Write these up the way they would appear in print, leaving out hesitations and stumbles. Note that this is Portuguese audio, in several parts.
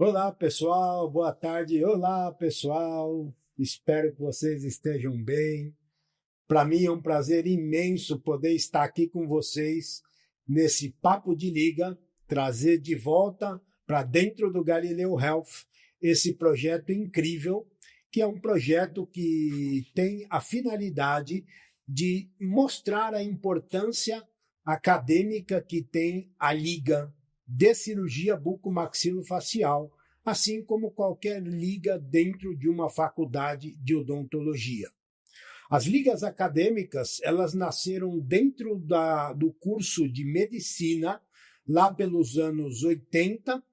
Olá, pessoal, boa tarde. Olá, pessoal. Espero que vocês estejam bem. Para mim é um prazer imenso poder estar aqui com vocês nesse Papo de Liga, trazer de volta para dentro do Galileu Health esse projeto incrível, que é um projeto que tem a finalidade de mostrar a importância acadêmica que tem a Liga de Cirurgia Bucomaxilofacial, assim como qualquer liga dentro de uma faculdade de odontologia. As ligas acadêmicas, elas nasceram dentro do curso de medicina, lá pelos anos 80,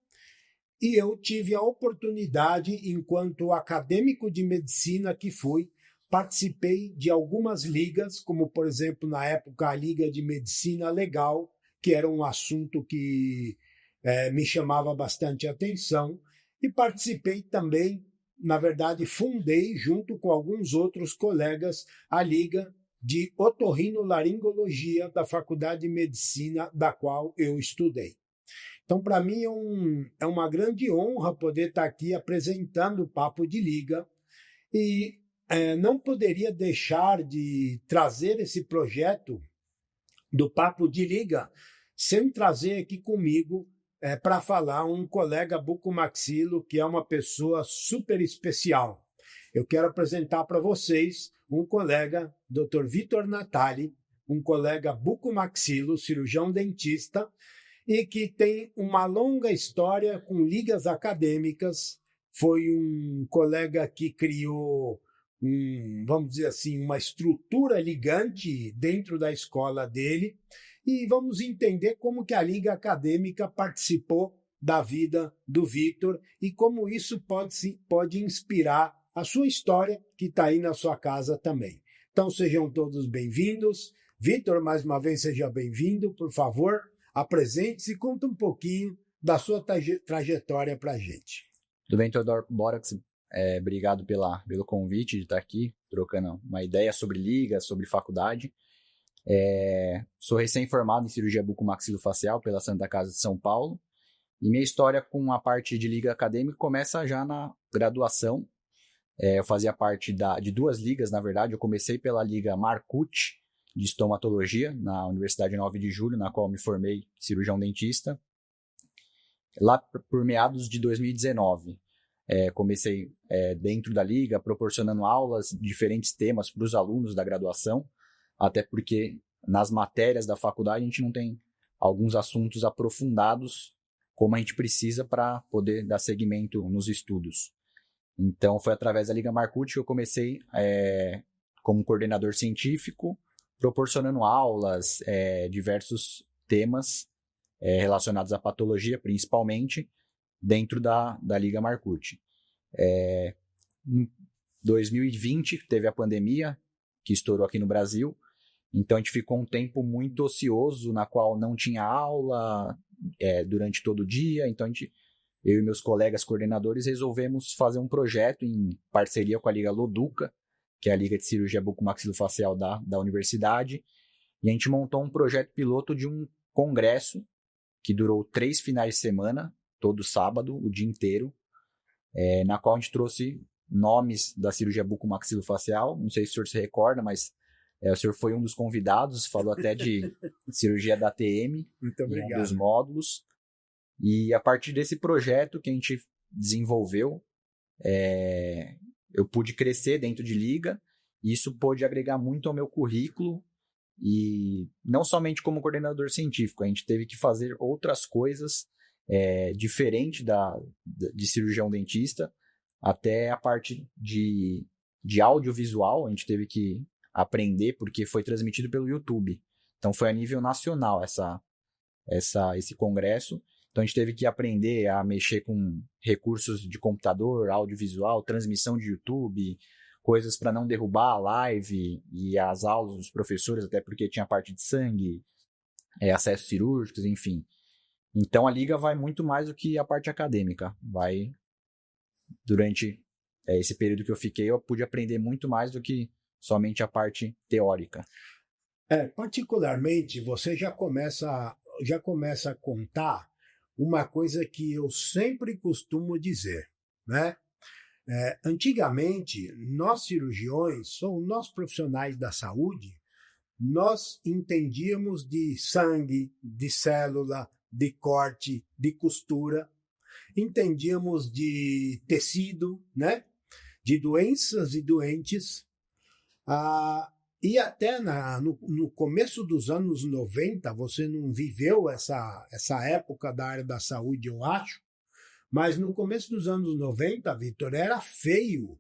e eu tive a oportunidade, enquanto acadêmico de medicina que fui, participei de algumas ligas, como, por exemplo, na época, a Liga de Medicina Legal, que era um assunto que me chamava bastante atenção, e participei também, na verdade, fundei, junto com alguns outros colegas, a Liga de Otorrinolaringologia da Faculdade de Medicina, da qual eu estudei. Então, para mim, é uma grande honra poder estar aqui apresentando o Papo de Liga e não poderia deixar de trazer esse projeto do Papo de Liga sem trazer aqui comigo para falar um colega bucomaxilo que é uma pessoa super especial. Eu quero apresentar para vocês um colega, Dr. Vitor Natali, um colega bucomaxilo, cirurgião dentista, e que tem uma longa história com ligas acadêmicas. Foi um colega que criou, vamos dizer assim, uma estrutura ligante dentro da escola dele, e vamos entender como que a liga acadêmica participou da vida do Vitor e como isso pode inspirar a sua história, que está aí na sua casa também. Então sejam todos bem-vindos. Vitor, mais uma vez, seja bem-vindo, por favor. Apresente-se e conta um pouquinho da sua trajetória para a gente. Tudo bem, Teodoro Borax? Obrigado pelo convite de estar aqui, trocando uma ideia sobre liga, sobre faculdade. Sou recém-formado em cirurgia bucomaxilofacial pela Santa Casa de São Paulo. E minha história com a parte de liga acadêmica começa já na graduação. Eu fazia parte de duas ligas, na verdade. Eu comecei pela Liga Marcucci, de estomatologia, na Universidade 9 de Julho, na qual me formei cirurgião dentista. Lá por meados de 2019, comecei dentro da liga, proporcionando aulas de diferentes temas para os alunos da graduação, até porque nas matérias da faculdade a gente não tem alguns assuntos aprofundados como a gente precisa para poder dar seguimento nos estudos. Então foi através da Liga Marcucci que eu comecei como coordenador científico, proporcionando aulas, diversos temas relacionados à patologia, principalmente dentro da Liga Marcucci. Em 2020 teve a pandemia, que estourou aqui no Brasil, então a gente ficou um tempo muito ocioso, na qual não tinha aula durante todo o dia, então eu e meus colegas coordenadores resolvemos fazer um projeto em parceria com a Liga Loduca, que é a Liga de Cirurgia Bucomaxilofacial da universidade, e a gente montou um projeto piloto de um congresso que durou 3 finais de semana, todo sábado, o dia inteiro, na qual a gente trouxe nomes da cirurgia bucomaxilofacial. Não sei se o senhor se recorda, mas o senhor foi um dos convidados, falou até de cirurgia da TM, em um dos módulos. E a partir desse projeto que a gente desenvolveu, eu pude crescer dentro de liga, e isso pôde agregar muito ao meu currículo, e não somente como coordenador científico, a gente teve que fazer outras coisas diferente de cirurgião dentista, até a parte de audiovisual, a gente teve que aprender, porque foi transmitido pelo YouTube, então foi a nível nacional esse congresso. Então a gente teve que aprender a mexer com recursos de computador, audiovisual, transmissão de YouTube, coisas para não derrubar a live e as aulas dos professores, até porque tinha parte de sangue, acessos cirúrgicos, enfim. Então a liga vai muito mais do que a parte acadêmica. Durante esse período que eu fiquei, eu pude aprender muito mais do que somente a parte teórica. Particularmente, você já começa a contar uma coisa que eu sempre costumo dizer, né? Antigamente, nós cirurgiões, ou nós profissionais da saúde, nós entendíamos de sangue, de célula, de corte, de costura, entendíamos de tecido, né? De doenças e doentes. E até no começo dos anos 90, você não viveu essa época da área da saúde, eu acho, mas no começo dos anos 90, Vitor, era feio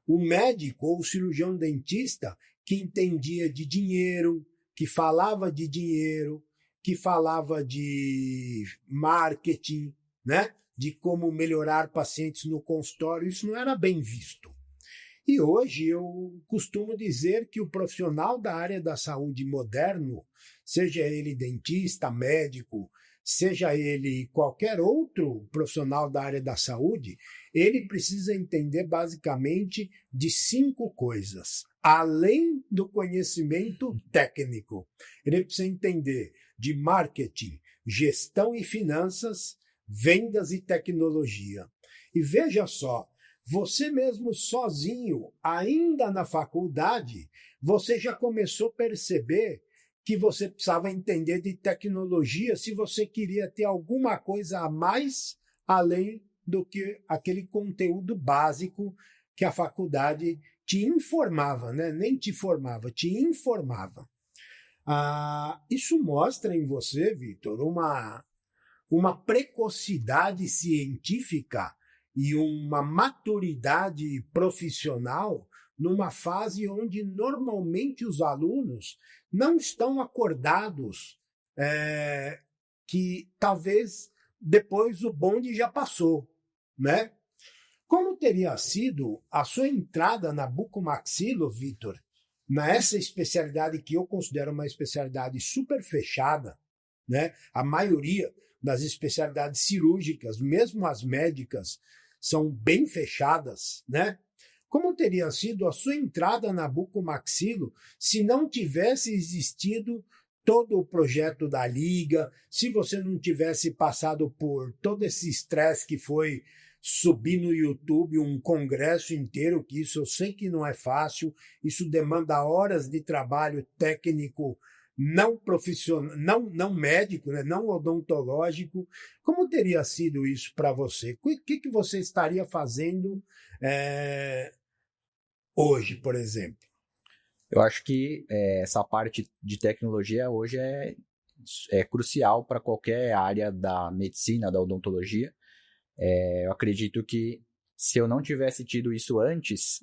o médico ou o cirurgião dentista que entendia de dinheiro, que falava de dinheiro, que falava de marketing, né? De como melhorar pacientes no consultório, isso não era bem visto. E hoje eu costumo dizer que o profissional da área da saúde moderno, seja ele dentista, médico, seja ele qualquer outro profissional da área da saúde, ele precisa entender basicamente de 5 coisas, além do conhecimento técnico. Ele precisa entender de marketing, gestão e finanças, vendas e tecnologia. E veja só, você mesmo sozinho, ainda na faculdade, você já começou a perceber que você precisava entender de tecnologia se você queria ter alguma coisa a mais além do que aquele conteúdo básico que a faculdade te informava, né? Nem te formava, te informava. Isso mostra em você, Vitor, uma precocidade científica e uma maturidade profissional numa fase onde normalmente os alunos não estão acordados, que talvez depois o bonde já passou, né? Como teria sido a sua entrada na bucomaxilo, Vitor, nessa especialidade que eu considero uma especialidade super fechada, né? A maioria das especialidades cirúrgicas, mesmo as médicas, são bem fechadas, né? Como teria sido a sua entrada na bucomaxilo se não tivesse existido todo o projeto da Liga, se você não tivesse passado por todo esse estresse que foi subir no YouTube um congresso inteiro, que isso eu sei que não é fácil, isso demanda horas de trabalho técnico não profissional, não médico, né? Não odontológico. Como teria sido isso para você? O que você estaria fazendo hoje, por exemplo? Eu acho que essa parte de tecnologia hoje é crucial para qualquer área da medicina, da odontologia. Eu acredito que se eu não tivesse tido isso antes,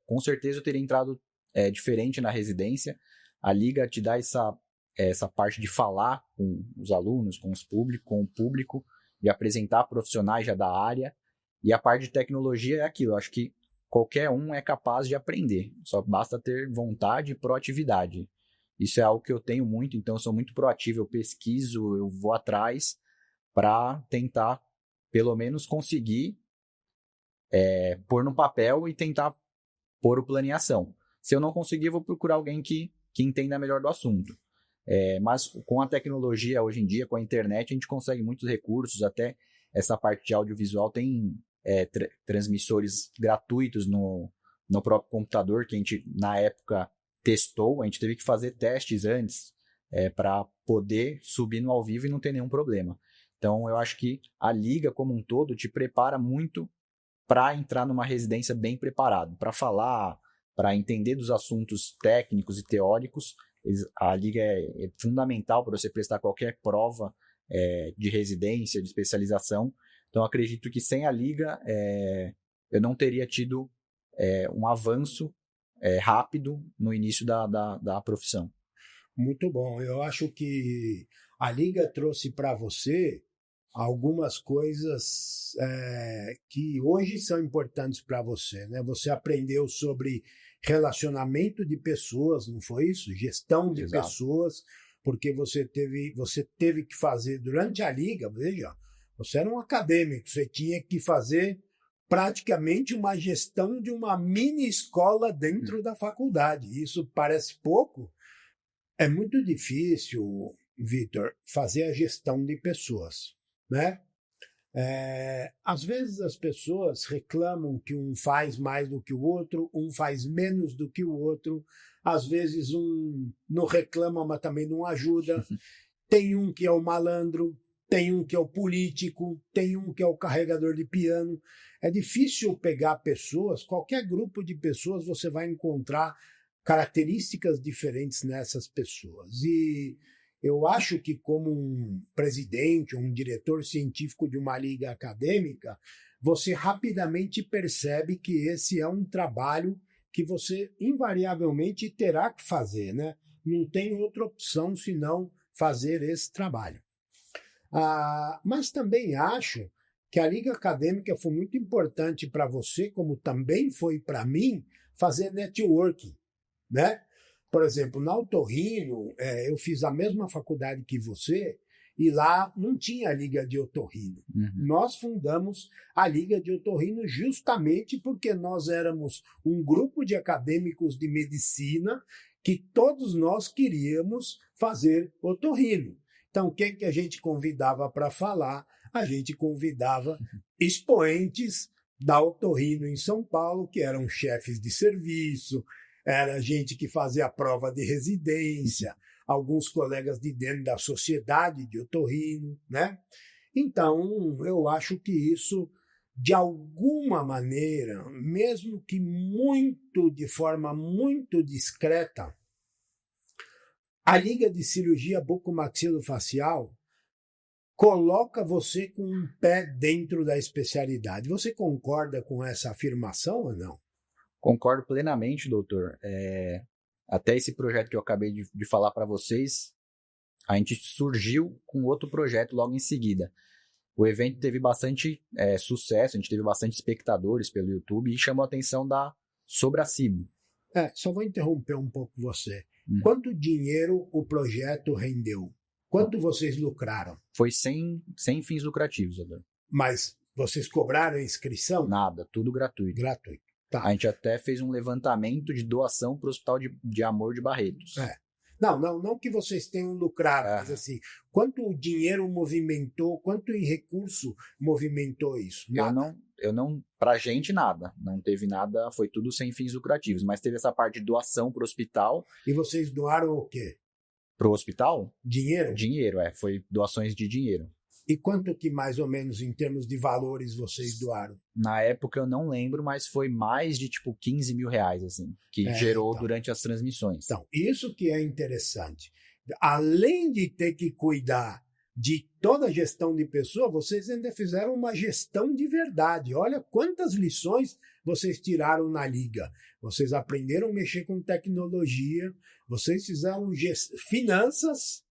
com certeza eu teria entrado diferente na residência. A Liga te dá essa parte de falar com os alunos, com o público, de apresentar profissionais já da área. E a parte de tecnologia é aquilo, eu acho que qualquer um é capaz de aprender, só basta ter vontade e proatividade. Isso é algo que eu tenho muito, então eu sou muito proativo, eu pesquiso, eu vou atrás para tentar, pelo menos, conseguir pôr no papel e tentar pôr o plano em ação. Se eu não conseguir, eu vou procurar alguém que entenda melhor do assunto. Mas com a tecnologia hoje em dia, com a internet, a gente consegue muitos recursos, até essa parte de audiovisual tem transmissores gratuitos no próprio computador, que a gente, na época, testou. A gente teve que fazer testes antes para poder subir no ao vivo e não ter nenhum problema. Então, eu acho que a Liga, como um todo, te prepara muito para entrar numa residência bem preparado, para falar, para entender dos assuntos técnicos e teóricos. A Liga é fundamental para você prestar qualquer prova de residência, de especialização. Então, acredito que sem a Liga, eu não teria tido um avanço rápido no início da profissão. Muito bom. Eu acho que a Liga trouxe para você algumas coisas que hoje são importantes para você, né? Você aprendeu sobre relacionamento de pessoas, não foi isso? Gestão de Exato. pessoas, porque você teve que fazer durante a Liga, veja, você era um acadêmico, você tinha que fazer praticamente uma gestão de uma mini escola dentro da faculdade. Isso parece pouco, é muito difícil, Vitor, fazer a gestão de pessoas. né? Às vezes as pessoas reclamam que um faz mais do que o outro, um faz menos do que o outro, às vezes um não reclama, mas também não ajuda. Tem um que é o malandro, tem um que é o político, tem um que é o carregador de piano. É difícil pegar pessoas, qualquer grupo de pessoas você vai encontrar características diferentes nessas pessoas. E eu acho que como um presidente, um diretor científico de uma liga acadêmica, você rapidamente percebe que esse é um trabalho que você invariavelmente terá que fazer, né? Não tem outra opção senão fazer esse trabalho. Mas também acho que a liga acadêmica foi muito importante para você, como também foi para mim, fazer networking, né? Por exemplo, na Otorrino, eu fiz a mesma faculdade que você e lá não tinha a Liga de Otorrino. Uhum. Nós fundamos a Liga de Otorrino justamente porque nós éramos um grupo de acadêmicos de medicina que todos nós queríamos fazer otorrino. Então, quem que a gente convidava para falar? A gente convidava expoentes da Otorrino em São Paulo, que eram chefes de serviço, era gente que fazia a prova de residência, alguns colegas de dentro da sociedade de otorrino, né? Então, eu acho que isso, de alguma maneira, mesmo que de forma muito discreta, a Liga de Cirurgia Bucomaxilofacial coloca você com um pé dentro da especialidade. Você concorda com essa afirmação ou não? Concordo plenamente, doutor. Até esse projeto que eu acabei de falar para vocês, a gente surgiu com outro projeto logo em seguida. O evento teve bastante sucesso, a gente teve bastante espectadores pelo YouTube e chamou a atenção da Sobracibo. Só vou interromper um pouco você. Quanto dinheiro o projeto rendeu? Quanto vocês lucraram? Foi sem fins lucrativos, doutor. Mas vocês cobraram inscrição? Nada, tudo gratuito. Gratuito. Tá. A gente até fez um levantamento de doação para o Hospital de Amor de Barretos. Não que vocês tenham lucrado, mas assim, quanto o dinheiro movimentou, quanto em recurso movimentou isso? Nada. Eu não, pra gente nada, não teve nada, foi tudo sem fins lucrativos, mas teve essa parte de doação pro hospital. E vocês doaram o quê? Pro hospital? Dinheiro? Dinheiro, foi doações de dinheiro. E quanto que mais ou menos em termos de valores vocês doaram? Na época eu não lembro, mas foi mais de tipo 15 mil reais, assim, que gerou durante as transmissões. Então, isso que é interessante. Além de ter que cuidar de toda a gestão de pessoa, vocês ainda fizeram uma gestão de verdade. Olha quantas lições vocês tiraram na liga. Vocês aprenderam a mexer com tecnologia, vocês fizeram finanças,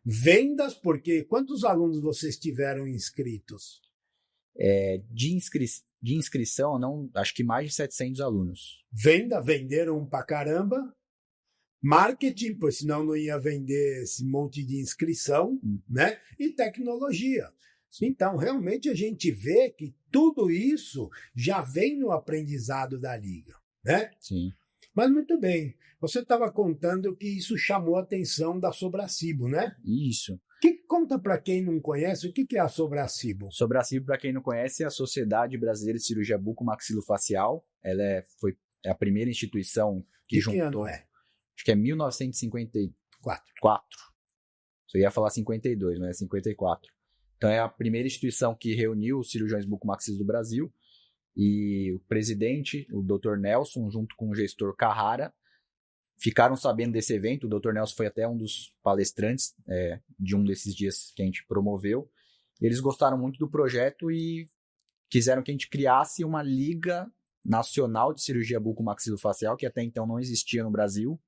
vendas, porque quantos alunos vocês tiveram inscritos? De inscrição, não, acho que mais de 700 alunos. Venderam pra caramba. Marketing, pois senão não ia vender esse monte de inscrição, né? E tecnologia. Então, realmente a gente vê que tudo isso já vem no aprendizado da liga, né? Sim. Mas muito bem, você estava contando que isso chamou a atenção da Sobracibo, né? Isso. Conta para quem não conhece, o que é a Sobracibo? Sobracibo, para quem não conhece, é a Sociedade Brasileira de Cirurgia Bucomaxilofacial. Ela foi a primeira instituição que juntou... Que ano é? Acho que é 1954. Eu ia falar 52, mas é 54. Então é a primeira instituição que reuniu os cirurgiões bucomaxis do Brasil. E o presidente, o Dr. Nelson, junto com o gestor Carrara, ficaram sabendo desse evento. O Dr. Nelson foi até um dos palestrantes de um desses dias que a gente promoveu. Eles gostaram muito do projeto e quiseram que a gente criasse uma Liga Nacional de Cirurgia Bucomaxilofacial, que até então não existia no Brasil.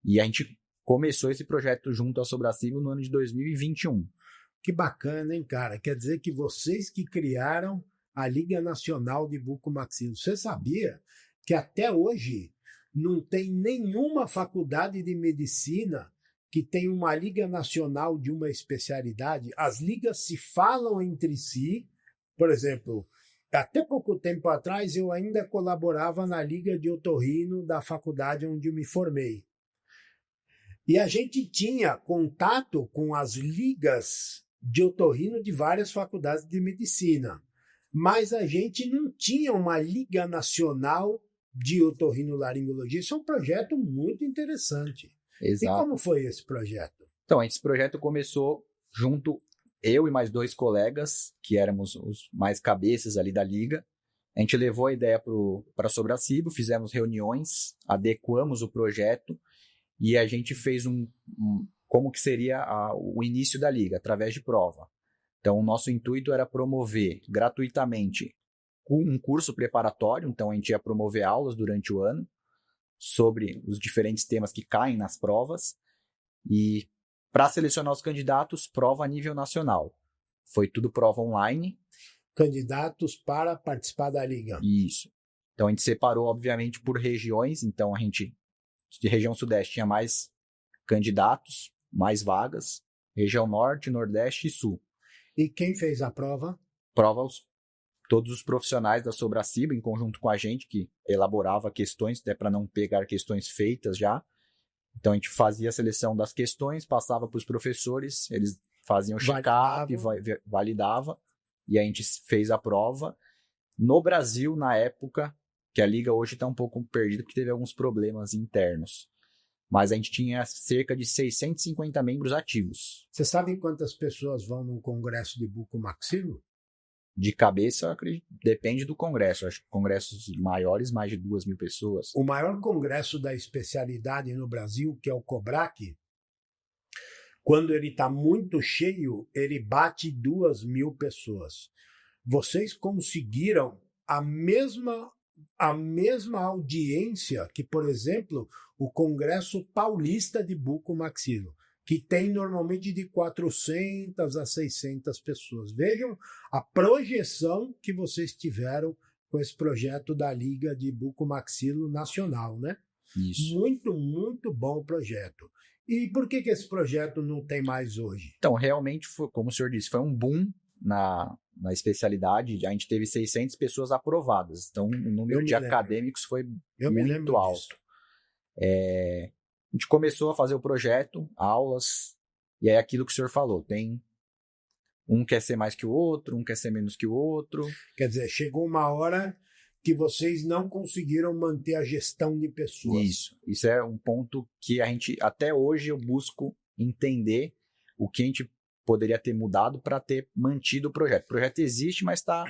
E a gente começou esse projeto junto à Sobracibo no ano de 2021. Que bacana, hein, cara? Quer dizer que vocês que criaram a Liga Nacional de Bucomaxilo. Você sabia que até hoje não tem nenhuma faculdade de medicina que tem uma Liga Nacional de uma especialidade? As ligas se falam entre si. Por exemplo, até pouco tempo atrás eu ainda colaborava na Liga de Otorrino da faculdade onde eu me formei. E a gente tinha contato com as ligas de otorrino de várias faculdades de medicina, mas a gente não tinha uma Liga Nacional de Otorrinolaringologia. Isso é um projeto muito interessante. Exato. E como foi esse projeto? Então, esse projeto começou junto, eu e mais 2 colegas, que éramos os mais cabeças ali da liga. A gente levou a ideia para Sobracebo, fizemos reuniões, adequamos o projeto e a gente fez como que seria o início da liga, através de prova. Então, o nosso intuito era promover gratuitamente um curso preparatório, então a gente ia promover aulas durante o ano sobre os diferentes temas que caem nas provas e para selecionar os candidatos, prova a nível nacional. Foi tudo prova online. Candidatos para participar da liga. Isso. Então a gente separou, obviamente, por regiões. Então a gente, de região sudeste, tinha mais candidatos, mais vagas. Região norte, nordeste e sul. E quem fez a prova? Prova todos os profissionais da Sobracebo, em conjunto com a gente, que elaborava questões, até para não pegar questões feitas já. Então a gente fazia a seleção das questões, passava para os professores, eles faziam o check-up, validava, e a gente fez a prova. No Brasil, na época, que a liga hoje está um pouco perdida, porque teve alguns problemas internos. Mas a gente tinha cerca de 650 membros ativos. Você sabe quantas pessoas vão num congresso de bucomaxilo? De cabeça, acredito, depende do congresso. Acho que congressos maiores, mais de 2.000 pessoas. O maior congresso da especialidade no Brasil, que é o COBRAC, quando ele está muito cheio, ele bate 2.000 pessoas. Vocês conseguiram a mesma audiência que, por exemplo, o Congresso Paulista de Bucomaxilo, que tem normalmente de 400 a 600 pessoas. Vejam a projeção que vocês tiveram com esse projeto da Liga de Bucomaxilo Nacional, né? Isso. Muito, muito bom projeto. E por que esse projeto não tem mais hoje? Então, realmente, como o senhor disse, foi um boom na especialidade. A gente teve 600 pessoas aprovadas. Então, o número de acadêmicos foi muito alto. A gente começou a fazer o projeto, aulas, e é aquilo que o senhor falou. Tem um quer ser mais que o outro, um quer ser menos que o outro. Quer dizer, chegou uma hora que vocês não conseguiram manter a gestão de pessoas. Isso é um ponto que a gente, até hoje, eu busco entender o que a gente poderia ter mudado para ter mantido o projeto. O projeto existe, mas está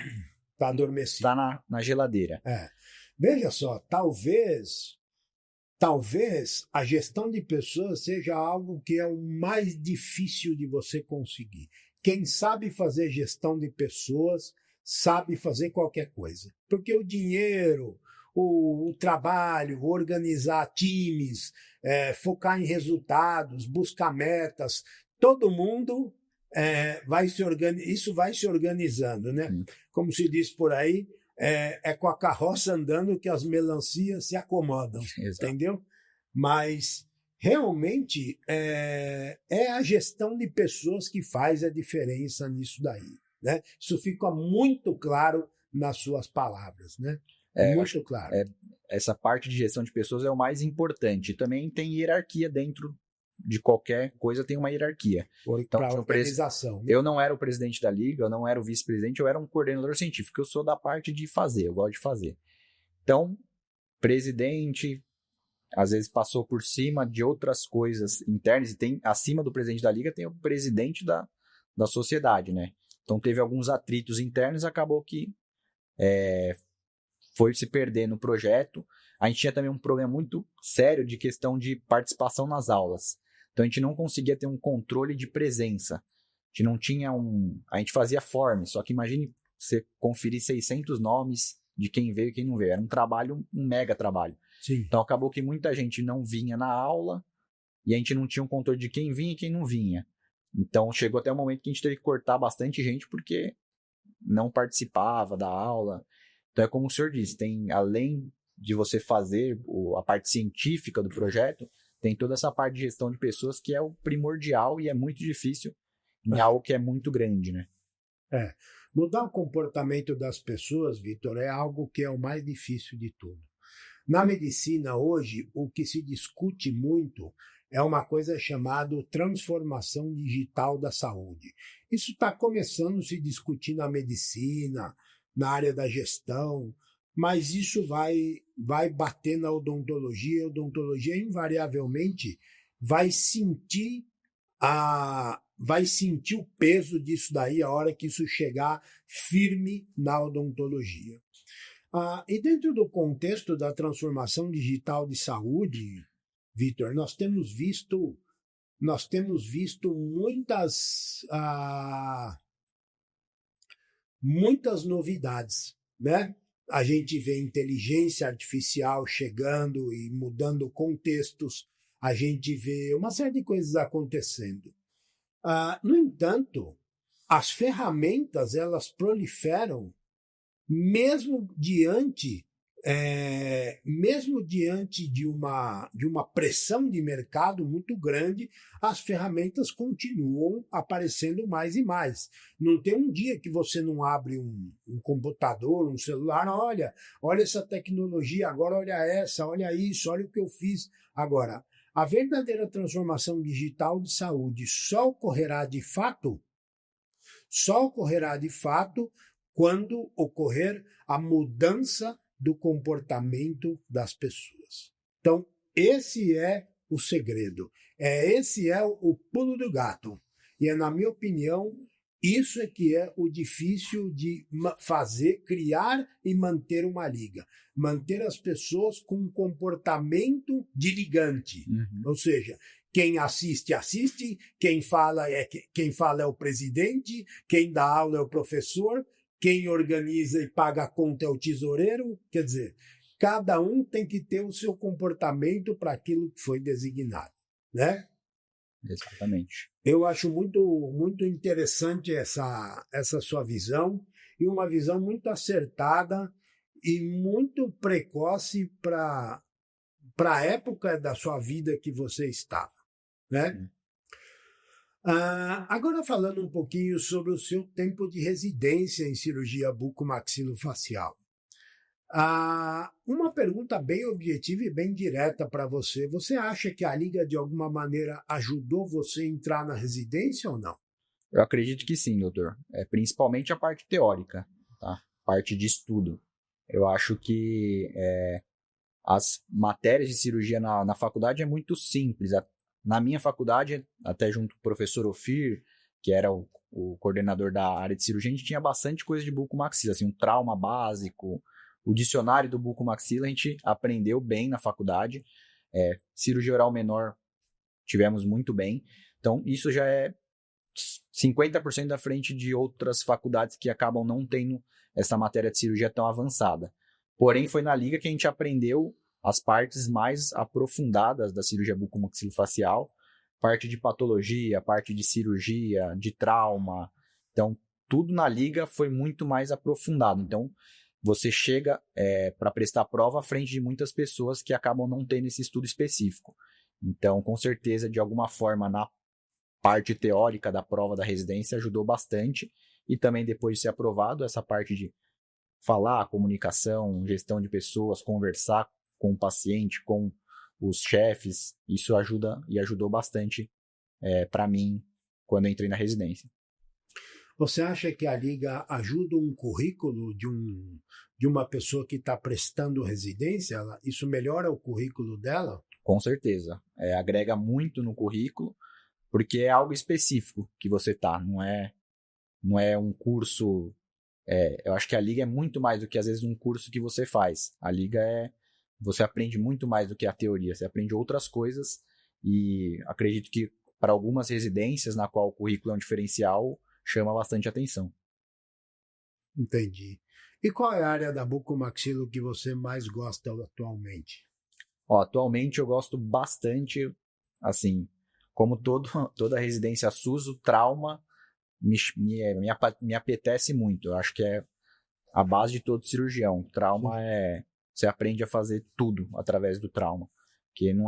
adormecido. Está na geladeira. Veja só, talvez a gestão de pessoas seja algo que é o mais difícil de você conseguir. Quem sabe fazer gestão de pessoas sabe fazer qualquer coisa. Porque o dinheiro, o trabalho, organizar times, focar em resultados, buscar metas, todo mundo isso vai se organizando, né? Como se diz por aí, é com a carroça andando que as melancias se acomodam. Exato. Entendeu? Mas realmente é a gestão de pessoas que faz a diferença nisso daí, né? Isso fica muito claro nas suas palavras, né? Muito claro. Essa parte de gestão de pessoas é o mais importante. Também tem hierarquia dentro de qualquer coisa, tem uma hierarquia. Então, para a organização. Eu não era o presidente da liga, eu não era o vice-presidente, eu era um coordenador científico. Eu sou da parte de fazer, eu gosto de fazer. Então, presidente, às vezes passou por cima de outras coisas internas, e tem acima do presidente da liga tem o presidente da sociedade, né? Então teve alguns atritos internos, acabou que foi se perder no projeto. A gente tinha também um problema muito sério de questão de participação nas aulas. Então a gente não conseguia ter um controle de presença. A gente não tinha a gente fazia form, só que imagine você conferir 600 nomes de quem veio e quem não veio. Era um mega trabalho. Sim. Então acabou que muita gente não vinha na aula e a gente não tinha um controle de quem vinha e quem não vinha. Então chegou até o momento que a gente teve que cortar bastante gente porque não participava da aula. Então é como o senhor disse, além de você fazer a parte científica do projeto, tem toda essa parte de gestão de pessoas que é o primordial e é muito difícil em algo que é muito grande, né? Mudar o comportamento das pessoas, Vitor, é algo que é o mais difícil de tudo. Na medicina hoje, o que se discute muito é uma coisa chamada transformação digital da saúde. Isso está começando a se discutir na medicina, na área da gestão, mas isso vai bater na odontologia, e a odontologia invariavelmente vai sentir o peso disso daí a hora que isso chegar firme na odontologia. E dentro do contexto da transformação digital de saúde, Vitor, nós temos visto muitas novidades, né? A gente vê inteligência artificial chegando e mudando contextos, a gente vê uma série de coisas acontecendo. No entanto, as ferramentas elas proliferam mesmo diante de uma pressão de mercado muito grande, as ferramentas continuam aparecendo mais e mais. Não tem um dia que você não abre um computador, um celular, olha essa tecnologia, agora olha isso, olha o que eu fiz. Agora, a verdadeira transformação digital de saúde só ocorrerá de fato quando ocorrer a mudança do comportamento das pessoas. Então, esse é o segredo. Esse é o pulo do gato. E na minha opinião, isso é que é o difícil de criar e manter uma liga. Manter as pessoas com um comportamento de ligante. Ou seja, quem assiste, quem fala é o presidente, quem dá aula é o professor, quem organiza e paga a conta é o tesoureiro. Quer dizer, cada um tem que ter o seu comportamento para aquilo que foi designado, né? Exatamente. Eu acho muito interessante essa sua visão, e uma visão muito acertada e muito precoce para a época da sua vida que você estava, né? Agora falando um pouquinho sobre o seu tempo de residência em cirurgia bucomaxilofacial. Uma pergunta bem objetiva e bem direta para você. Você acha que a Liga, de alguma maneira, ajudou você a entrar na residência ou não? Eu acredito que sim, doutor. Principalmente a parte teórica, tá? Parte de estudo. Eu acho que as matérias de cirurgia na faculdade é muito simples. Na minha faculdade, até junto com o professor Ofir, que era o coordenador da área de cirurgia, a gente tinha bastante coisa de bucomaxila, assim, um trauma básico, o dicionário do bucomaxila a gente aprendeu bem na faculdade. Cirurgia oral menor tivemos muito bem. Então, isso já é 50% da frente de outras faculdades que acabam não tendo essa matéria de cirurgia tão avançada. Porém, foi na Liga que a gente aprendeu as partes mais aprofundadas da cirurgia bucomaxilofacial, parte de patologia, parte de cirurgia, de trauma. Então, tudo na Liga foi muito mais aprofundado. Então, você chega para prestar prova à frente de muitas pessoas que acabam não tendo esse estudo específico. Então, com certeza, de alguma forma, na parte teórica da prova da residência ajudou bastante. E também, depois de ser aprovado, essa parte de falar, comunicação, gestão de pessoas, conversar com o paciente, com os chefes, isso ajuda e ajudou bastante para mim quando eu entrei na residência. Você acha que a Liga ajuda um currículo de uma pessoa que está prestando residência? Isso melhora o currículo dela? Com certeza. Agrega muito no currículo, porque é algo específico que você está, não é um curso. Eu acho que a Liga é muito mais do que, às vezes, um curso que você faz. A Liga você aprende muito mais do que a teoria, você aprende outras coisas, e acredito que para algumas residências na qual o currículo é um diferencial, chama bastante atenção. Entendi. E qual é a área da bucomaxilo que você mais gosta atualmente? Atualmente eu gosto bastante, assim, como toda residência SUS, o trauma me apetece muito. Eu acho que é a base de todo cirurgião. O trauma você aprende a fazer tudo através do trauma, que não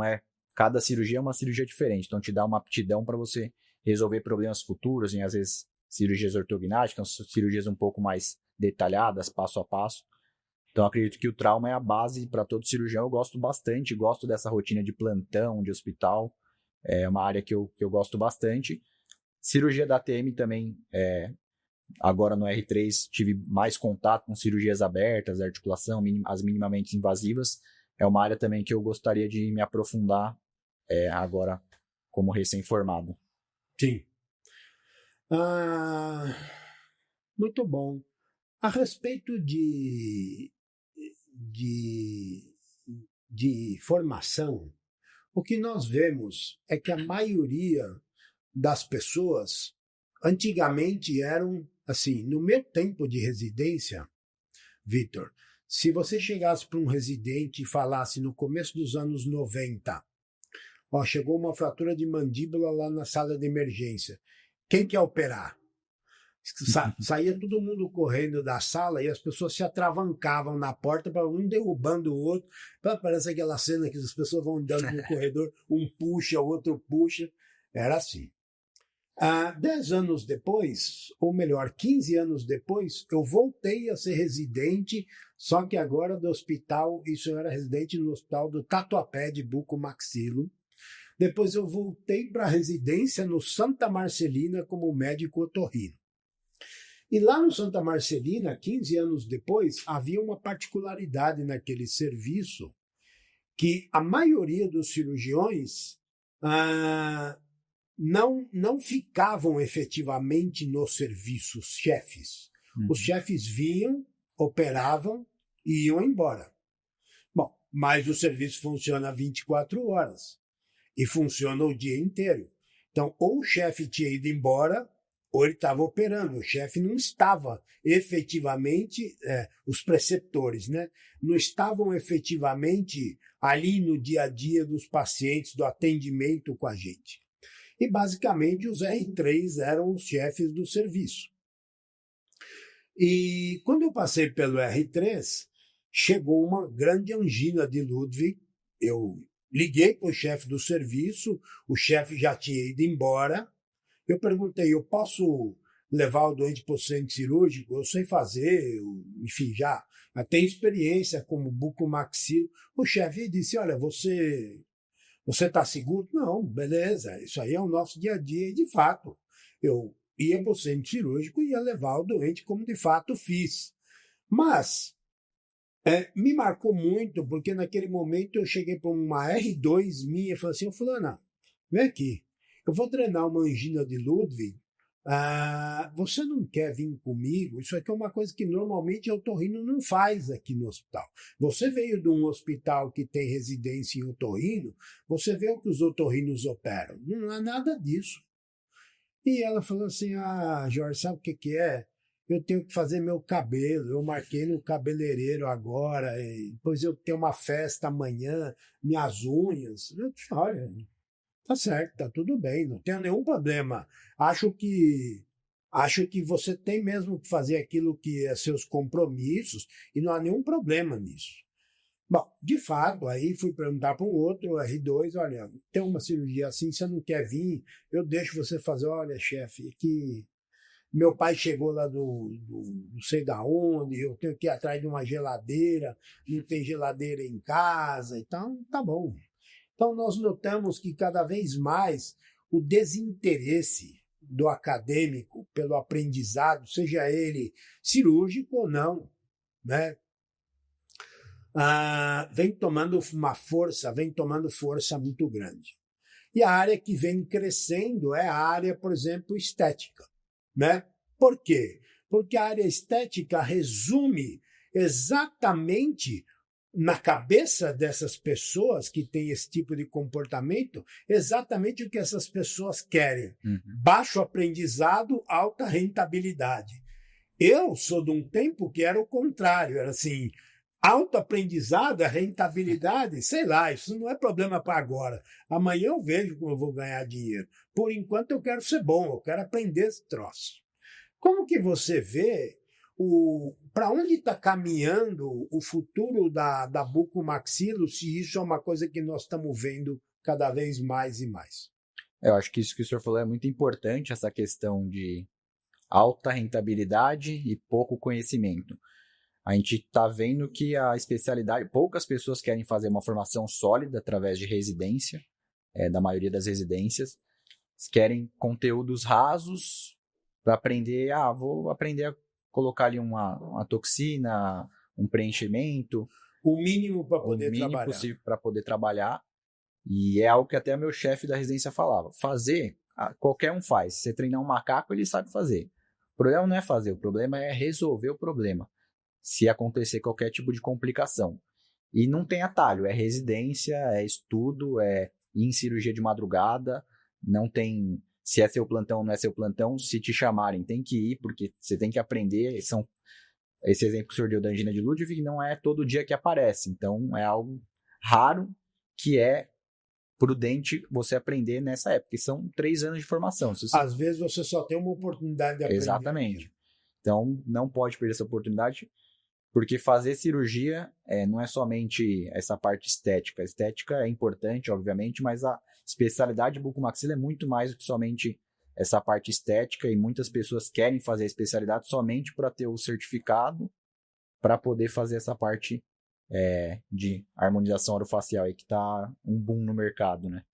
cada cirurgia é uma cirurgia diferente, então te dá uma aptidão para você resolver problemas futuros, em às vezes cirurgias ortognáticas, cirurgias um pouco mais detalhadas, passo a passo. Então acredito que o trauma é a base para todo cirurgião. Eu gosto bastante, gosto dessa rotina de plantão, de hospital. é uma área que eu gosto bastante. Cirurgia da ATM também, agora no R3 tive mais contato com cirurgias abertas, articulação, as minimamente invasivas. É uma área também que eu gostaria de me aprofundar agora como recém-formado. Sim. Muito bom. A respeito de formação, o que nós vemos é que a maioria das pessoas antigamente eram, assim, no meu tempo de residência, Vitor, se você chegasse para um residente e falasse no começo dos anos 90, chegou uma fratura de mandíbula lá na sala de emergência, quem quer operar? Saía todo mundo correndo da sala e as pessoas se atravancavam na porta, para um derrubando o outro. Parece aquela cena que as pessoas vão andando no corredor, um puxa, o outro puxa. Era assim. 10 anos depois, ou melhor, 15 anos depois, eu voltei a ser residente, só que agora do hospital, isso eu era residente no hospital do Tatuapé de Bucomaxilo. Depois eu voltei para a residência no Santa Marcelina como médico otorrino. E lá no Santa Marcelina, 15 anos depois, havia uma particularidade naquele serviço, que a maioria dos cirurgiões não ficavam efetivamente nos serviços chefes. Os chefes vinham, operavam e iam embora. Bom, mas o serviço funciona 24 horas e funciona o dia inteiro. Então, ou o chefe tinha ido embora, ou ele estava operando. O chefe não estava efetivamente, os preceptores, né, não estavam efetivamente ali no dia a dia dos pacientes, do atendimento com a gente. E, basicamente, os R3 eram os chefes do serviço. E, quando eu passei pelo R3, chegou uma grande angina de Ludwig. Eu liguei para o chefe do serviço, o chefe já tinha ido embora. Eu perguntei, eu posso levar o doente para o centro cirúrgico? Eu sei fazer, enfim, já tenho experiência como bucomaxilo. O chefe disse, olha, você está seguro? Não, beleza, isso aí é o nosso dia a dia. E, de fato, eu ia para o centro cirúrgico e ia levar o doente, como de fato fiz. Mas me marcou muito, porque naquele momento eu cheguei para uma R2 minha e falei assim, fulana, vem aqui. Eu vou treinar uma angina de Ludwig. Você não quer vir comigo? Isso aqui é uma coisa que normalmente o otorrino não faz aqui no hospital. Você veio de um hospital que tem residência em otorrino, você vê o que os otorrinos operam. Não há nada disso. E ela falou assim, Jorge, sabe o que é? Eu tenho que fazer meu cabelo, eu marquei no cabeleireiro agora, depois eu tenho uma festa amanhã, minhas unhas. Eu disse, olha, tá certo, tá tudo bem, não tenho nenhum problema. Acho que você tem mesmo que fazer aquilo que é seus compromissos e não há nenhum problema nisso. Bom, de fato, aí fui perguntar para um outro, R2, olha, tem uma cirurgia assim, você não quer vir, eu deixo você fazer, olha, chefe, que meu pai chegou lá do não sei da onde, eu tenho que ir atrás de uma geladeira, não tem geladeira em casa, então tá bom. Então, nós notamos que cada vez mais o desinteresse do acadêmico pelo aprendizado, seja ele cirúrgico ou não, né, vem tomando força muito grande. E a área que vem crescendo é a área, por exemplo, estética. Né? Por quê? Porque a área estética resume exatamente na cabeça dessas pessoas que têm esse tipo de comportamento, exatamente o que essas pessoas querem. Baixo aprendizado, alta rentabilidade. Eu sou de um tempo que era o contrário, era assim, alto aprendizado, rentabilidade, sei lá, isso não é problema para agora. Amanhã eu vejo como eu vou ganhar dinheiro. Por enquanto eu quero ser bom, eu quero aprender esse troço. Como que você vê para onde está caminhando o futuro da bucomaxilo, se isso é uma coisa que nós estamos vendo cada vez mais e mais? Eu acho que isso que o senhor falou é muito importante, essa questão de alta rentabilidade e pouco conhecimento. A gente está vendo que a especialidade, poucas pessoas querem fazer uma formação sólida através de residência. da maioria das residências. Eles querem conteúdos rasos para aprender. Vou aprender a colocar ali uma toxina, um preenchimento. O mínimo para poder O mínimo trabalhar. possível para poder trabalhar. E é algo que até meu chefe da residência falava. Fazer, qualquer um faz. Se você treinar um macaco, ele sabe fazer. O problema não é fazer, o problema é resolver o problema. Se acontecer qualquer tipo de complicação. E não tem atalho, é residência, é estudo, é ir em cirurgia de madrugada, não tem... Se é seu plantão ou não é seu plantão, se te chamarem, tem que ir, porque você tem que aprender. Esse exemplo que o senhor deu da angina de Ludwig não é todo dia que aparece. Então, é algo raro que é prudente você aprender nessa época, que são 3 anos de formação. Às vezes você só tem uma oportunidade de aprender. Exatamente. Então, não pode perder essa oportunidade, porque fazer cirurgia não é somente essa parte estética. A estética é importante, obviamente, mas a especialidade bucomaxila é muito mais do que somente essa parte estética, e muitas pessoas querem fazer a especialidade somente para ter o certificado para poder fazer essa parte de harmonização orofacial aí, que está um boom no mercado, né?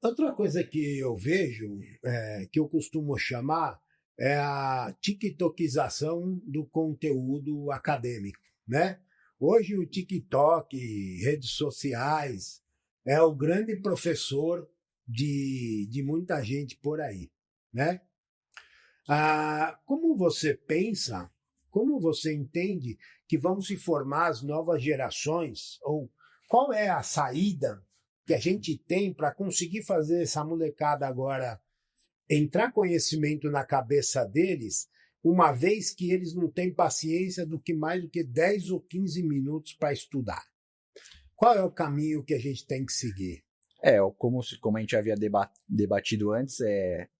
Outra coisa que eu vejo, que eu costumo chamar, é a tiktokização do conteúdo acadêmico, né? Hoje o TikTok, redes sociais, é o grande professor de muita gente por aí, né? Como você pensa, como você entende que vão se formar as novas gerações? Ou qual é a saída que a gente tem para conseguir fazer essa molecada agora entrar conhecimento na cabeça deles, uma vez que eles não têm paciência do que mais do que 10 ou 15 minutos para estudar? Qual é o caminho que a gente tem que seguir? Como a gente havia debatido antes,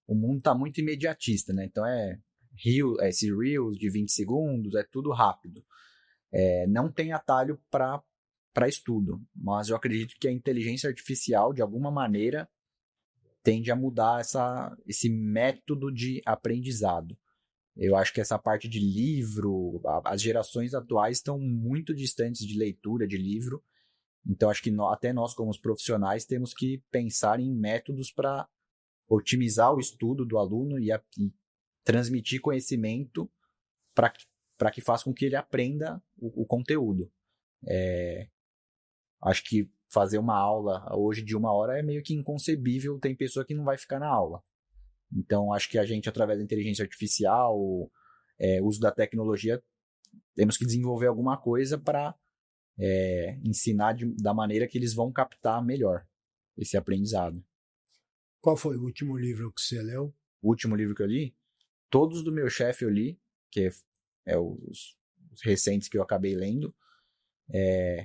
o mundo está muito imediatista, né? Então esse Reels de 20 segundos, é tudo rápido. Não tem atalho para estudo, mas eu acredito que a inteligência artificial, de alguma maneira, tende a mudar esse método de aprendizado. Eu acho que essa parte de livro, as gerações atuais estão muito distantes de leitura de livro, então acho que até nós, como os profissionais, temos que pensar em métodos para otimizar o estudo do aluno e transmitir conhecimento para que faça com que ele aprenda o conteúdo. Acho que fazer uma aula hoje de 1 hora é meio que inconcebível, tem pessoa que não vai ficar na aula. Então, acho que a gente, através da inteligência artificial, uso da tecnologia, temos que desenvolver alguma coisa para ensinar da maneira que eles vão captar melhor esse aprendizado. Qual foi o último livro que você leu? O último livro que eu li? Todos do meu chefe eu li, que os recentes que eu acabei lendo.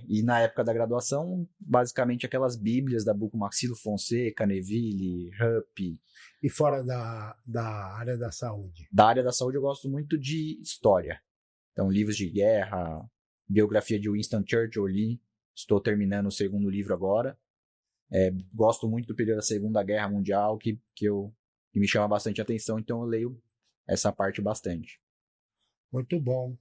E na época da graduação, basicamente aquelas bíblias da Bucomaxilo, Fonseca, Neville, Rupp. E fora da área da saúde? Da área da saúde eu gosto muito de história. Então, livros de guerra, biografia de Winston Churchill eu li. Estou terminando o 2º livro agora. Gosto muito do período da Segunda Guerra Mundial, que me chama bastante atenção, então eu leio essa parte bastante. Muito bom.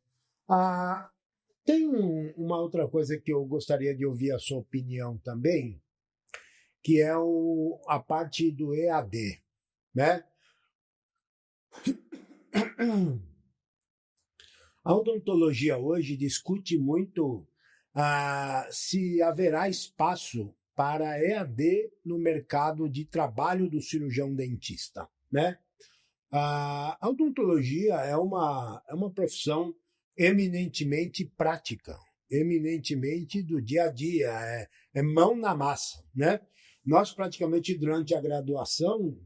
Tem uma outra coisa que eu gostaria de ouvir a sua opinião também, que é a parte do EAD, né? A odontologia hoje discute muito se haverá espaço para EAD no mercado de trabalho do cirurgião dentista, né? A odontologia é uma profissão eminentemente prática, eminentemente do dia a dia, é mão na massa, né? Nós praticamente durante a graduação,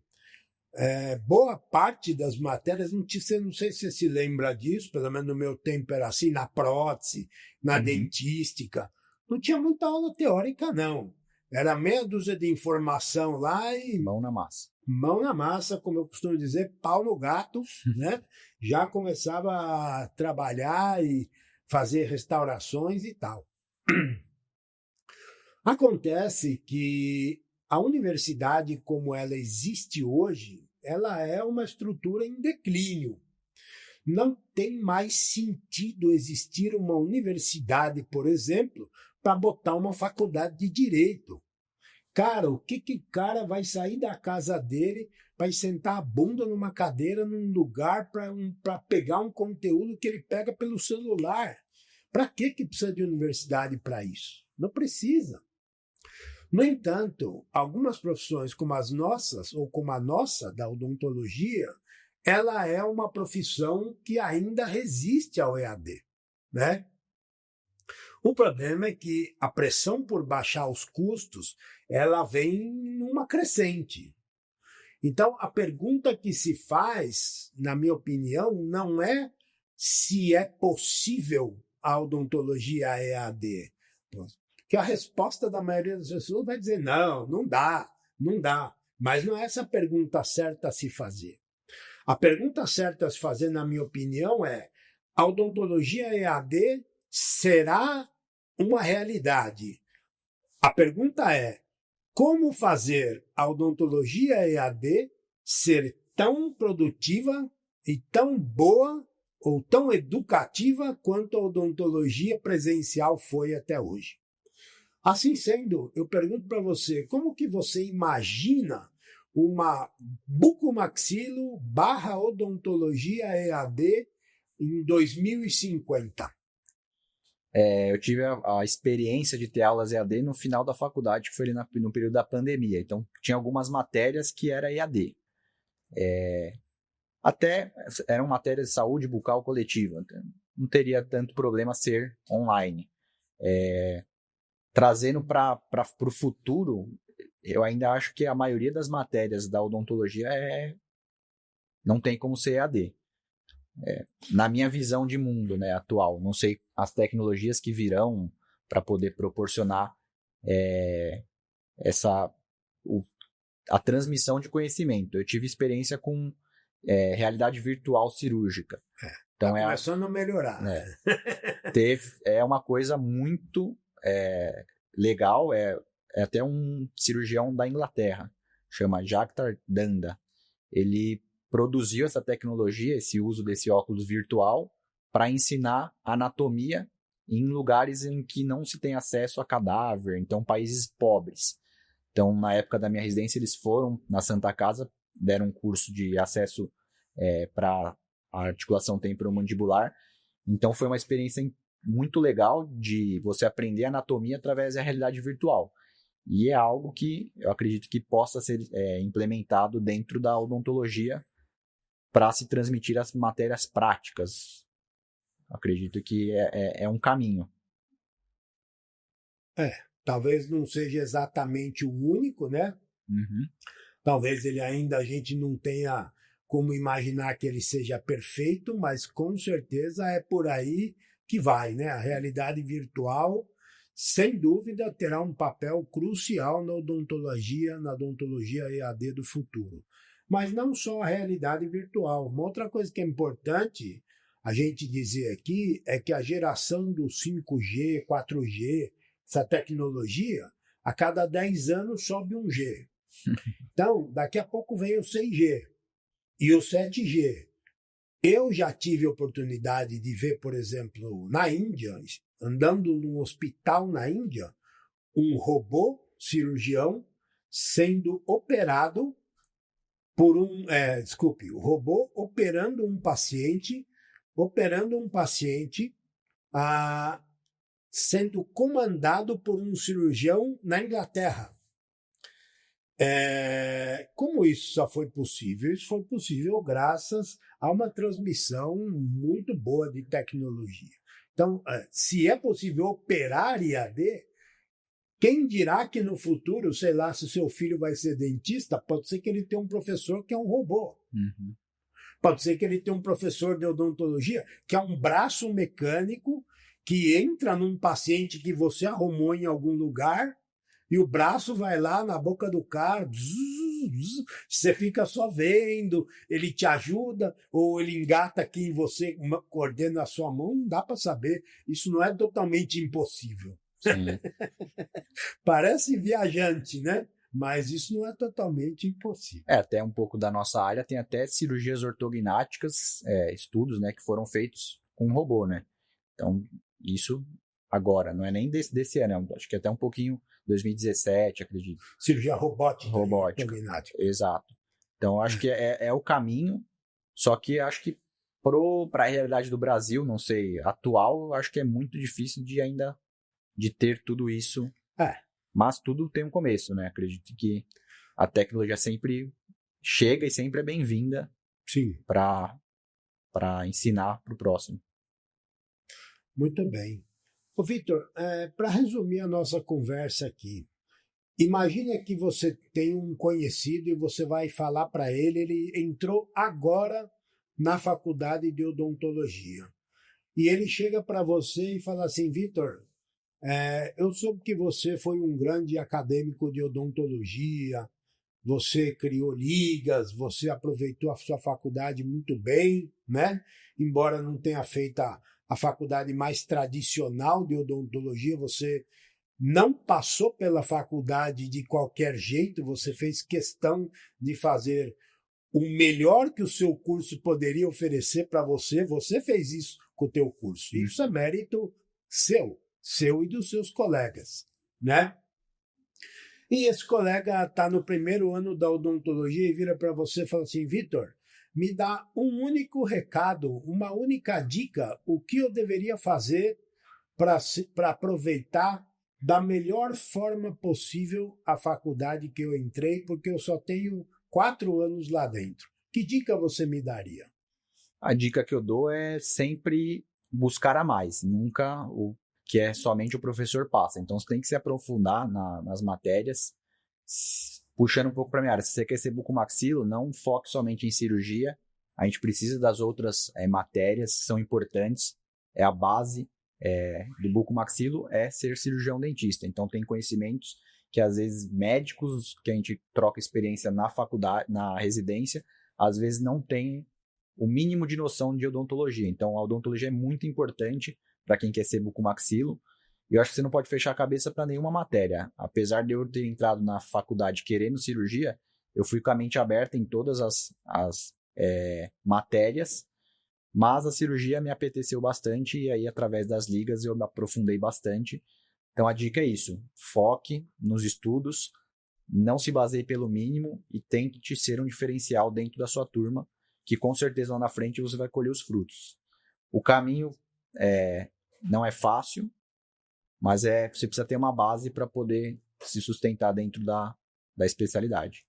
boa parte das matérias, não sei se você se lembra disso, pelo menos no meu tempo era assim, na prótese, na dentística, não tinha muita aula teórica não, era meia dúzia de informação lá e... Mão na massa. Mão na massa, como eu costumo dizer, pau no gato, né? Já começava a trabalhar e fazer restaurações e tal. Acontece que a universidade, como ela existe hoje, ela é uma estrutura em declínio. Não tem mais sentido existir uma universidade, por exemplo, para botar uma faculdade de direito. Cara, o que o cara vai sair da casa dele, vai sentar a bunda numa cadeira, num lugar para pegar um conteúdo que ele pega pelo celular? Para que precisa de universidade para isso? Não precisa. No entanto, algumas profissões como as nossas, ou como a nossa, da odontologia, ela é uma profissão que ainda resiste ao EAD, né? O problema é que a pressão por baixar os custos, ela vem numa crescente. Então, a pergunta que se faz, na minha opinião, não é se é possível a odontologia EAD. Porque a resposta da maioria das pessoas vai dizer, não, não dá, não dá. Mas não é essa a pergunta certa a se fazer. A pergunta certa a se fazer, na minha opinião, é: a odontologia EAD será uma realidade? A pergunta é: como fazer a odontologia EAD ser tão produtiva e tão boa ou tão educativa quanto a odontologia presencial foi até hoje? Assim sendo, eu pergunto para você, como que você imagina uma bucomaxilo / odontologia EAD em 2050? Eu tive a experiência de ter aulas EAD no final da faculdade, que foi ali no período da pandemia. Então, tinha algumas matérias que era EAD. Até eram matérias de saúde bucal coletiva. Então, não teria tanto problema ser online. Trazendo para o futuro, eu ainda acho que a maioria das matérias da odontologia não tem como ser EAD. Na minha visão de mundo, né, atual, não sei as tecnologias que virão para poder proporcionar a transmissão de conhecimento. Eu tive experiência com realidade virtual cirúrgica. Então tá começando a melhorar. É uma coisa muito legal. É até um cirurgião da Inglaterra, chama Jagtar Danda. Ele produziu essa tecnologia, esse uso desse óculos virtual, para ensinar anatomia em lugares em que não se tem acesso a cadáver, então países pobres. Então, na época da minha residência, eles foram na Santa Casa, deram um curso de acesso para a articulação temporomandibular. Então, foi uma experiência muito legal de você aprender anatomia através da realidade virtual. E é algo que eu acredito que possa ser implementado dentro da odontologia para se transmitir as matérias práticas. Acredito que é um caminho. Talvez não seja exatamente o único, né? Uhum. Talvez a gente não tenha como imaginar que ele seja perfeito, mas com certeza é por aí que vai, né? A realidade virtual, sem dúvida, terá um papel crucial na odontologia EAD do futuro. Mas não só a realidade virtual. Uma outra coisa que é importante a gente dizer aqui é que a geração do 5G, 4G, essa tecnologia, a cada 10 anos sobe um G. Então, daqui a pouco vem o 6G e o 7G. Eu já tive a oportunidade de ver, por exemplo, na Índia, andando num hospital na Índia, um robô cirurgião sendo operado por o robô operando um paciente sendo comandado por um cirurgião na Inglaterra. Como isso só foi possível? Isso foi possível graças a uma transmissão muito boa de tecnologia. Então, se é possível operar EAD, quem dirá que no futuro, sei lá, se seu filho vai ser dentista, pode ser que ele tenha um professor que é um robô. Uhum. Pode ser que ele tenha um professor de odontologia que é um braço mecânico que entra num paciente que você arrumou em algum lugar e o braço vai lá na boca do cara, você fica só vendo, ele te ajuda ou ele engata aqui em você, coordena a sua mão, não dá para saber. Isso não é totalmente impossível. Sim. Parece viajante, né? Mas isso não é totalmente impossível. Até um pouco da nossa área, tem até cirurgias ortognáticas, estudos, né, que foram feitos com robô, né? Então, isso agora, não é nem desse ano, acho que até um pouquinho 2017, acredito. Cirurgia robótica. Robótica, exato. Então, acho que é o caminho, só que acho que para a realidade do Brasil, não sei, atual, acho que é muito difícil de ter tudo isso. Mas tudo tem um começo, né? Acredito que a tecnologia sempre chega e sempre é bem-vinda para ensinar para o próximo. Muito bem. Ô, Vitor, para resumir a nossa conversa aqui, imagine que você tem um conhecido e você vai falar para ele entrou agora na faculdade de odontologia. E ele chega para você e fala assim, Vitor, eu soube que você foi um grande acadêmico de odontologia, você criou ligas, você aproveitou a sua faculdade muito bem, né? Embora não tenha feito a faculdade mais tradicional de odontologia, você não passou pela faculdade de qualquer jeito, você fez questão de fazer o melhor que o seu curso poderia oferecer para você, você fez isso com o teu curso. Isso é mérito seu e dos seus colegas, né? E esse colega está no primeiro ano da odontologia e vira para você e fala assim, Vitor, me dá um único recado, uma única dica, o que eu deveria fazer para aproveitar da melhor forma possível a faculdade que eu entrei, porque eu só tenho 4 anos lá dentro. Que dica você me daria? A dica que eu dou é sempre buscar a mais, nunca o que é somente o professor passa. Então, você tem que se aprofundar nas matérias, puxando um pouco para a minha área. Se você quer ser bucomaxilo, não foque somente em cirurgia. A gente precisa das outras matérias que são importantes. É a base do bucomaxilo é ser cirurgião dentista. Então, tem conhecimentos que, às vezes, médicos que a gente troca experiência na faculdade, na residência, às vezes não tem o mínimo de noção de odontologia. Então, a odontologia é muito importante para quem quer ser bucomaxilo. E eu acho que você não pode fechar a cabeça para nenhuma matéria. Apesar de eu ter entrado na faculdade querendo cirurgia, eu fui com a mente aberta em todas as matérias, mas a cirurgia me apeteceu bastante e aí, através das ligas, eu me aprofundei bastante. Então, a dica é isso. Foque nos estudos, não se baseie pelo mínimo e tente ser um diferencial dentro da sua turma, que com certeza lá na frente você vai colher os frutos. O caminho não é fácil, mas você precisa ter uma base para poder se sustentar dentro da especialidade.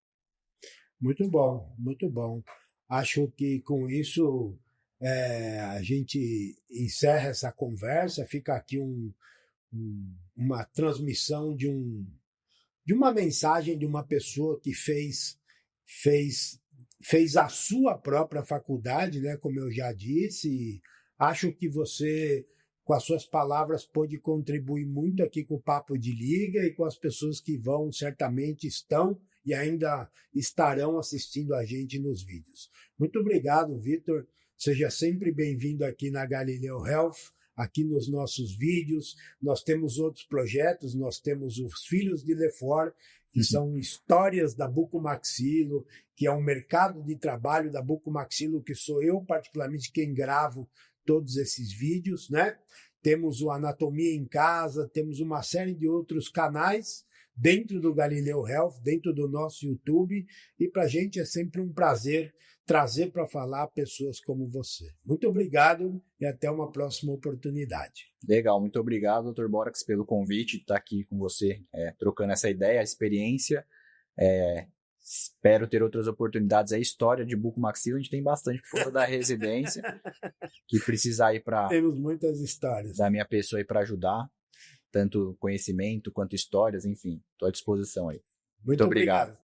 Muito bom, muito bom. Acho que com isso a gente encerra essa conversa, fica aqui uma transmissão de uma mensagem de uma pessoa que fez a sua própria faculdade, né, como eu já disse. Acho que você, com as suas palavras, pôde contribuir muito aqui com o Papo de Liga e com as pessoas que certamente estão e ainda estarão assistindo a gente nos vídeos. Muito obrigado, Vitor. Seja sempre bem-vindo aqui na Galileu Health, aqui nos nossos vídeos. Nós temos outros projetos, nós temos os Filhos de Lefort, que são histórias da bucomaxilo, que é um mercado de trabalho da bucomaxilo, que sou eu, particularmente, quem gravo todos esses vídeos, né? Temos o Anatomia em Casa, temos uma série de outros canais dentro do Galileu Health, dentro do nosso YouTube, e para a gente é sempre um prazer trazer para falar pessoas como você. Muito obrigado e até uma próxima oportunidade. Legal, muito obrigado, Dr. Borax, pelo convite, estar aqui com você, trocando essa ideia, a experiência. Espero ter outras oportunidades. A história de bucomaxilo, a gente tem bastante por conta da residência, que precisar ir para... Temos muitas histórias. Da minha pessoa aí para ajudar, tanto conhecimento quanto histórias, enfim, estou à disposição aí. Muito obrigado.